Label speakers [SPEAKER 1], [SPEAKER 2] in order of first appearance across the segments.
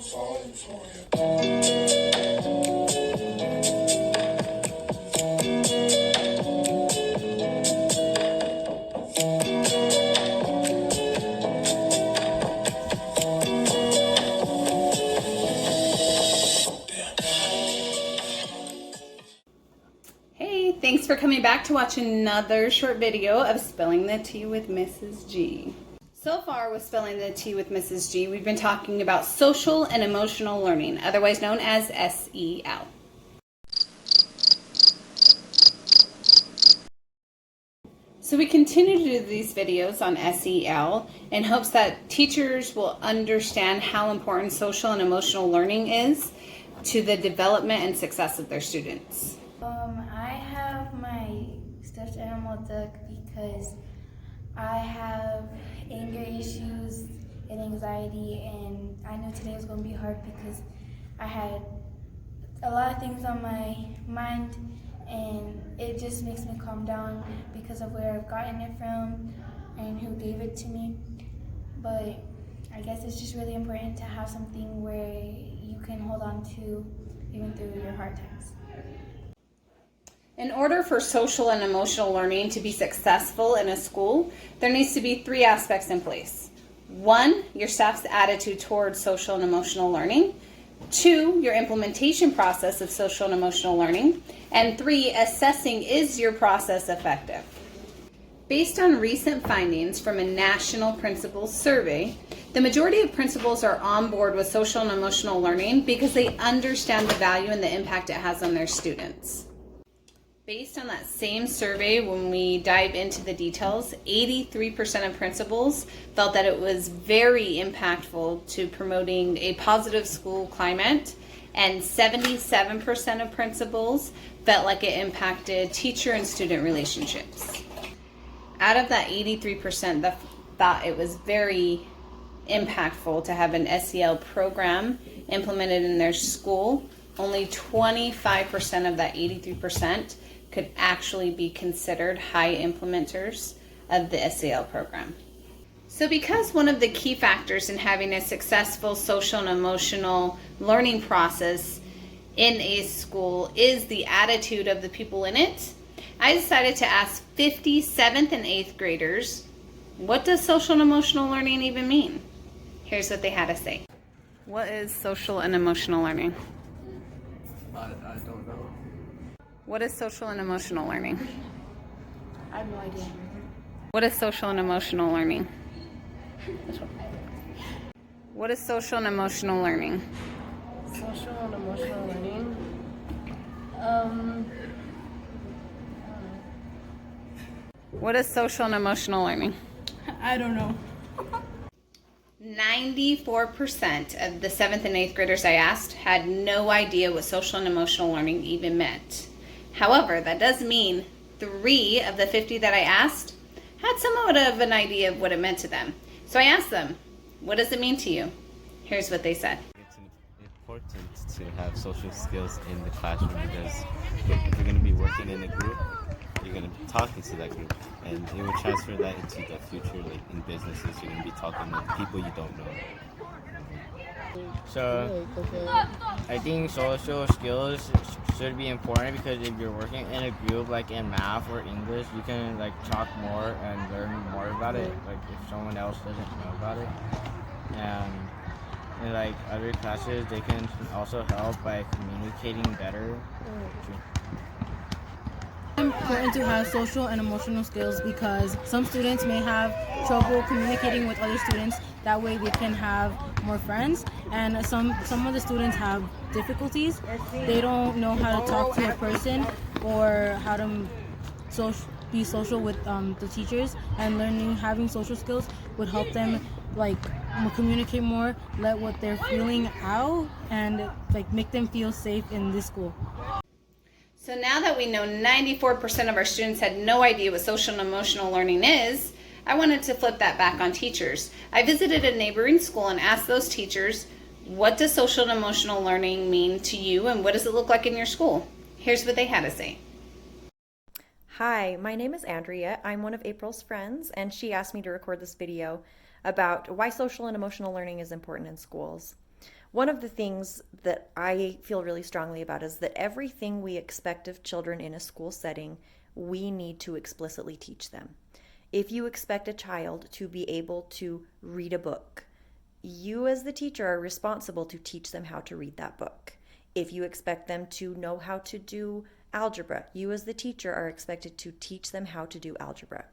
[SPEAKER 1] falling for you.
[SPEAKER 2] Hey, thanks for coming back to watch another short video of Spilling the Tea with Mrs. G. So far with Spilling the Tea with Mrs. G, we've been talking about social and emotional learning, otherwise known as SEL. So we continue to do these videos on SEL in hopes that teachers will understand how important social and emotional learning is to the development and success of their students.
[SPEAKER 3] I have my stuffed animal duck because I have anger issues and anxiety, and I knew today was going to be hard because I had a lot of things on my mind, and it just makes me calm down because of where I've gotten it from and who gave it to me. But I guess it's just really important to have something where you can hold on to even through your hard times.
[SPEAKER 2] In order for social and emotional learning to be successful in a school, there needs to be three aspects in place. 1, your staff's attitude towards social and emotional learning. 2, your implementation process of social and emotional learning. And 3, assessing is your process effective. Based on recent findings from a national principals survey, the majority of principals are on board with social and emotional learning because they understand the value and the impact it has on their students. Based on that same survey, when we dive into the details, 83% of principals felt that it was very impactful to promoting a positive school climate, and 77% of principals felt like it impacted teacher and student relationships. Out of that 83% that thought it was very impactful to have an SEL program implemented in their school, only 25% of that 83% could actually be considered high implementers of the SEL program. So because one of the key factors in having a successful social and emotional learning process in a school is the attitude of the people in it, I decided to ask 50 7th and 8th graders, what does social and emotional learning even mean? Here's what they had to say. What is social and emotional learning?
[SPEAKER 4] I don't know.
[SPEAKER 2] What is social and emotional learning?
[SPEAKER 3] I have no idea.
[SPEAKER 2] What is social and emotional learning? What is social and emotional learning?
[SPEAKER 5] Social and emotional learning.
[SPEAKER 2] What is social and emotional learning?
[SPEAKER 5] I don't know.
[SPEAKER 2] 94% of the 7th and 8th graders I asked had no idea what social and emotional learning even meant. However, that does mean 3 of the 50 that I asked had somewhat of an idea of what it meant to them. So I asked them, what does it mean to you? Here's what they said.
[SPEAKER 6] It's important to have social skills in the classroom because if you're going to be working in a group, you're going to be talking to that group, and it will transfer that into the future. Like in businesses, you're going to be talking with people you don't know.
[SPEAKER 7] So I think social skills should be important because if you're working in a group like in math or English, you can like talk more and learn more about it, like if someone else doesn't know about it. And in like other classes, they can also help by communicating better.
[SPEAKER 5] Important to have social and emotional skills because some students may have trouble communicating with other students. That way they can have more friends, and some of the students have difficulties. They don't know how to talk to a person or how to be social with the teachers, and having social skills would help them like communicate more, let what they're feeling out, and like make them feel safe in this school.
[SPEAKER 2] So now that we know 94% of our students had no idea what social and emotional learning is, I wanted to flip that back on teachers. I visited a neighboring school and asked those teachers, what does social and emotional learning mean to you and what does it look like in your school? Here's what they had to say.
[SPEAKER 8] Hi, my name is Andrea. I'm one of April's friends, and she asked me to record this video about why social and emotional learning is important in schools. One of the things that I feel really strongly about is that everything we expect of children in a school setting, we need to explicitly teach them. If you expect a child to be able to read a book, you as the teacher are responsible to teach them how to read that book. If you expect them to know how to do algebra, you as the teacher are expected to teach them how to do algebra.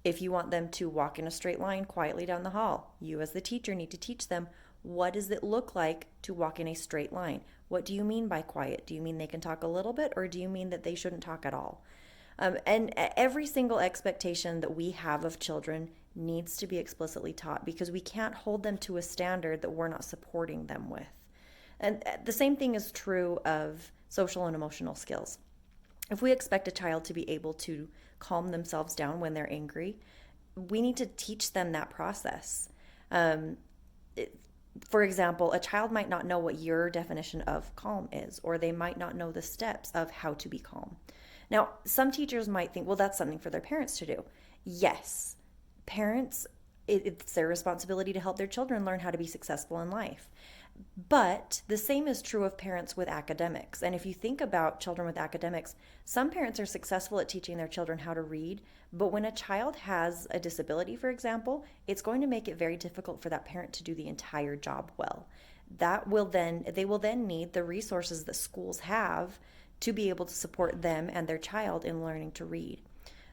[SPEAKER 8] If you want them to walk in a straight line quietly down the hall, you as the teacher need to teach them, what does it look like to walk in a straight line? What do you mean by quiet? Do you mean they can talk a little bit, or do you mean that they shouldn't talk at all? And every single expectation that we have of children needs to be explicitly taught, because we can't hold them to a standard that we're not supporting them with. And the same thing is true of social and emotional skills. If we expect a child to be able to calm themselves down when they're angry, we need to teach them that process. For example, a child might not know what your definition of calm is, or they might not know the steps of how to be calm. Now, some teachers might think, well, that's something for their parents to do. Yes, parents, it's their responsibility to help their children learn how to be successful in life. But the same is true of parents with academics. And if you think about children with academics, some parents are successful at teaching their children how to read, but when a child has a disability, for example, it's going to make it very difficult for that parent to do the entire job well. They will then need the resources that schools have to be able to support them and their child in learning to read.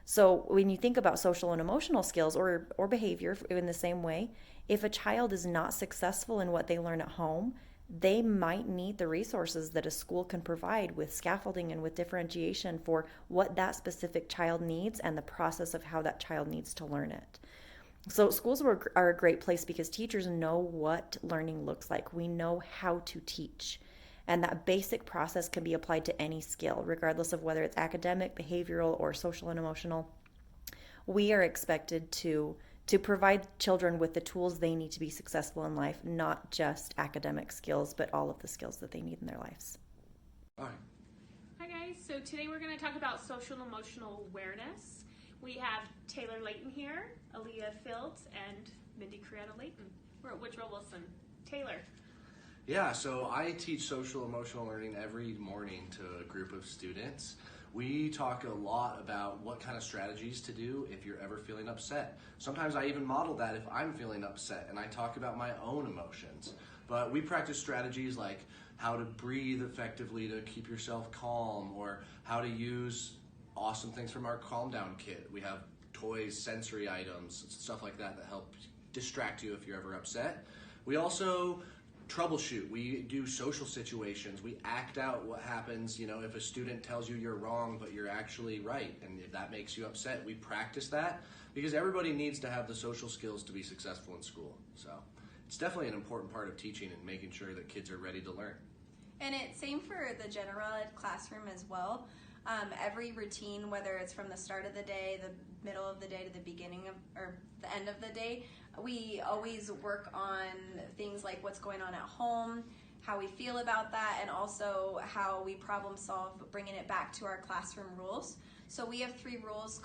[SPEAKER 8] So when you think about social and emotional skills or behavior in the same way, if a child is not successful in what they learn at home, they might need the resources that a school can provide with scaffolding and with differentiation for what that specific child needs and the process of how that child needs to learn it. So schools are a great place because teachers know what learning looks like. We know how to teach. And that basic process can be applied to any skill, regardless of whether it's academic, behavioral, or social and emotional. We are expected to provide children with the tools they need to be successful in life, not just academic skills, but all of the skills that they need in their lives.
[SPEAKER 1] All right.
[SPEAKER 9] Hi guys, so today we're going to talk about social and emotional awareness. We have Taylor Layton here, Aaliyah Fields, and Mindy Coretta Layton. We're at Woodrow Wilson. Taylor.
[SPEAKER 4] Yeah, so I teach social emotional learning every morning to a group of students. We talk a lot about what kind of strategies to do if you're ever feeling upset. Sometimes I even model that if I'm feeling upset, and I talk about my own emotions. But we practice strategies like how to breathe effectively to keep yourself calm, or how to use awesome things from our Calm Down kit. We have toys, sensory items, stuff like that help distract you if you're ever upset. We also troubleshoot. We do social situations. We act out what happens, if a student tells you you're wrong, but you're actually right, and if that makes you upset, we practice that because everybody needs to have the social skills to be successful in school. So it's definitely an important part of teaching and making sure that kids are ready to learn.
[SPEAKER 10] And it's same for the general ed classroom as well. Every routine, whether it's from the start of the day, the middle of the day to the beginning of, or the end of the day, we always work on things like what's going on at home, how we feel about that, and also how we problem solve, bringing it back to our classroom rules. So we have 3 rules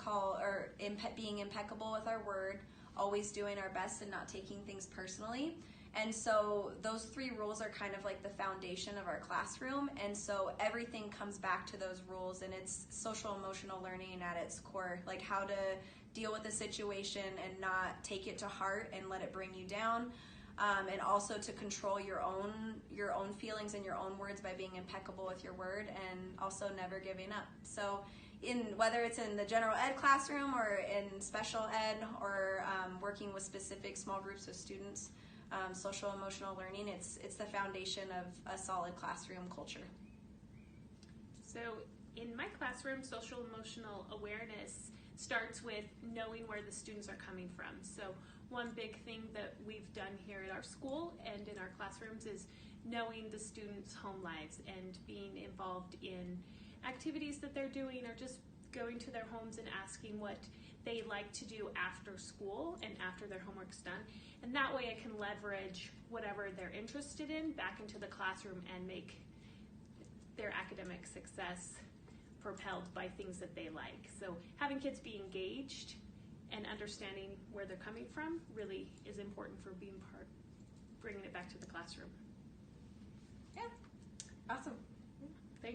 [SPEAKER 10] being impeccable with our word, always doing our best and not taking things personally. And so those 3 rules are kind of like the foundation of our classroom, and so everything comes back to those rules, and it's social emotional learning at its core, like how to deal with a situation and not take it to heart and let it bring you down, and also to control your own feelings and your own words by being impeccable with your word, and also never giving up. So whether it's in the general ed classroom or in special ed or working with specific small groups of students, social emotional learning, it's the foundation of a solid classroom culture.
[SPEAKER 9] So in my classroom, social emotional awareness starts with knowing where the students are coming from. So one big thing that we've done here at our school and in our classrooms is knowing the students' home lives and being involved in activities that they're doing, or just going to their homes and asking what they like to do after school and after their homework's done. And that way I can leverage whatever they're interested in back into the classroom and make their academic success propelled by things that they like. So having kids be engaged and understanding where they're coming from really is important for bringing it back to the classroom.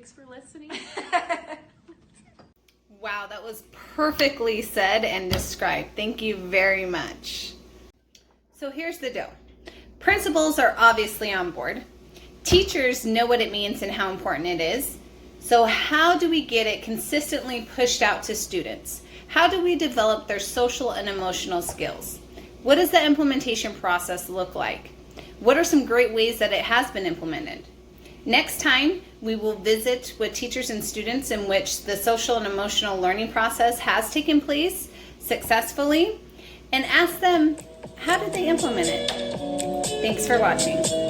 [SPEAKER 9] Thanks for listening.
[SPEAKER 2] Wow, that was perfectly said and described. Thank you very much. So here's the deal. Principals are obviously on board. Teachers know what it means and how important it is. So how do we get it consistently pushed out to students? How do we develop their social and emotional skills? What does the implementation process look like? What are some great ways that it has been implemented? Next time, we will visit with teachers and students in which the social and emotional learning process has taken place successfully and ask them, how did they implement it? Thanks for watching.